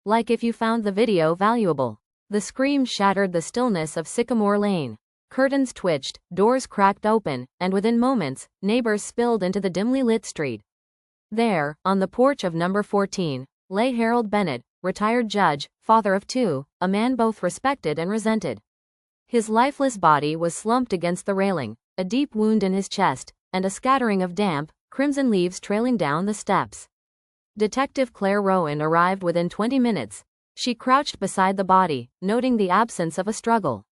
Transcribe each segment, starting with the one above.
Like if you found the video valuable. The scream shattered the stillness of Sycamore Lane. Curtains twitched, doors cracked open, and within moments, neighbors spilled into the dimly lit street. There, on the porch of number 14, lay Harold Bennett, retired judge, father of two, a man both respected and resented. His lifeless body was slumped against the railing, a deep wound in his chest, and a scattering of damp, crimson leaves trailing down the steps. Detective Claire Rowan arrived within 20 minutes. She crouched beside the body, noting the absence of a struggle.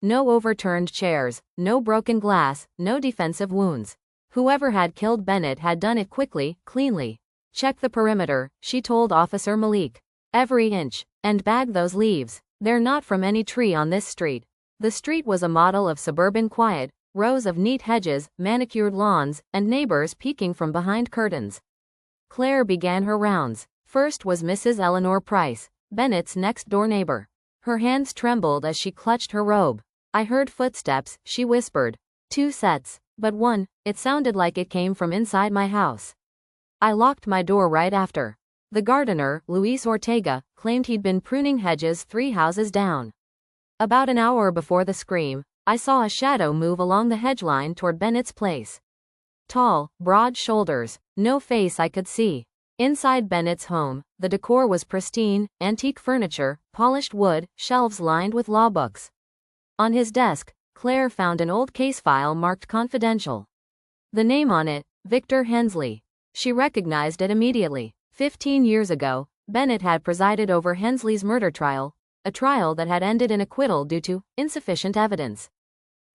No overturned chairs, no broken glass, no defensive wounds. Whoever had killed Bennett had done it quickly, cleanly. Check the perimeter, she told Officer Malik. Every inch. And bag those leaves. They're not from any tree on this street. The street was a model of suburban quiet, rows of neat hedges, manicured lawns, and neighbors peeking from behind curtains. Claire began her rounds. First was Mrs. Eleanor Price, Bennett's next-door neighbor. Her hands trembled as she clutched her robe. I heard footsteps, she whispered. 2 sets. But one, it sounded like it came from inside my house. I locked my door right after. The gardener, Luis Ortega, claimed he'd been pruning hedges 3 houses down. About an hour before the scream, I saw a shadow move along the hedge line toward Bennett's place. Tall, broad shoulders, no face I could see. Inside Bennett's home, the decor was pristine, antique furniture, polished wood, shelves lined with law books. On his desk, Claire found an old case file marked confidential. The name on it, Victor Hensley. She recognized it immediately. 15 years ago, Bennett had presided over Hensley's murder trial, a trial that had ended in acquittal due to insufficient evidence.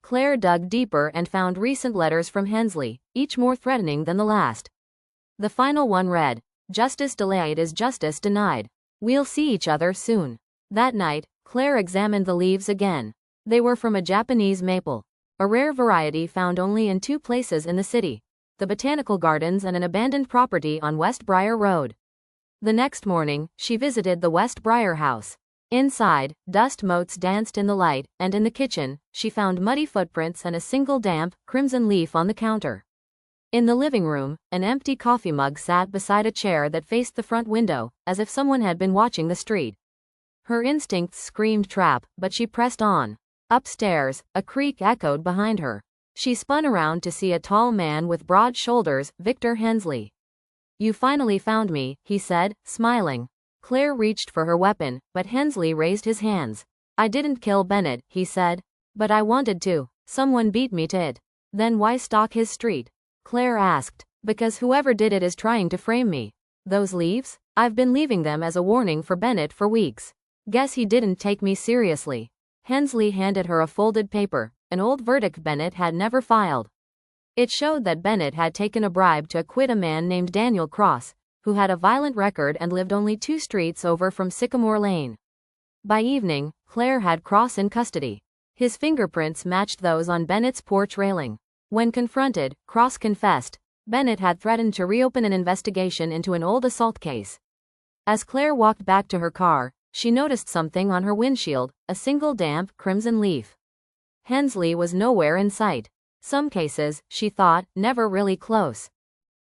Claire dug deeper and found recent letters from Hensley, each more threatening than the last. The final one read, "Justice delayed is justice denied. We'll see each other soon." That night, Claire examined the leaves again. They were from a Japanese maple, a rare variety found only in 2 places in the city, the Botanical Gardens and an abandoned property on West Briar Road. The next morning, she visited the West Briar house. Inside, dust motes danced in the light, and in the kitchen, she found muddy footprints and a single damp, crimson leaf on the counter. In the living room, an empty coffee mug sat beside a chair that faced the front window, as if someone had been watching the street. Her instincts screamed trap, but she pressed on. Upstairs, a creak echoed behind her. She spun around to see a tall man with broad shoulders, Victor Hensley. "You finally found me," he said, smiling. Claire reached for her weapon, but Hensley raised his hands. "I didn't kill Bennett," he said. "But I wanted to. Someone beat me to it." "Then why stalk his street?" Claire asked. "Because whoever did it is trying to frame me." "Those leaves? I've been leaving them as a warning for Bennett for weeks. Guess he didn't take me seriously." Hensley handed her a folded paper, an old verdict Bennett had never filed. It showed that Bennett had taken a bribe to acquit a man named Daniel Cross, who had a violent record and lived only 2 streets over from Sycamore Lane. By evening, Claire had Cross in custody. His fingerprints matched those on Bennett's porch railing. When confronted, Cross confessed. Bennett had threatened to reopen an investigation into an old assault case. As Claire walked back to her car, she noticed something on her windshield, a single damp, crimson leaf. Hensley was nowhere in sight. Some cases, she thought, never really close.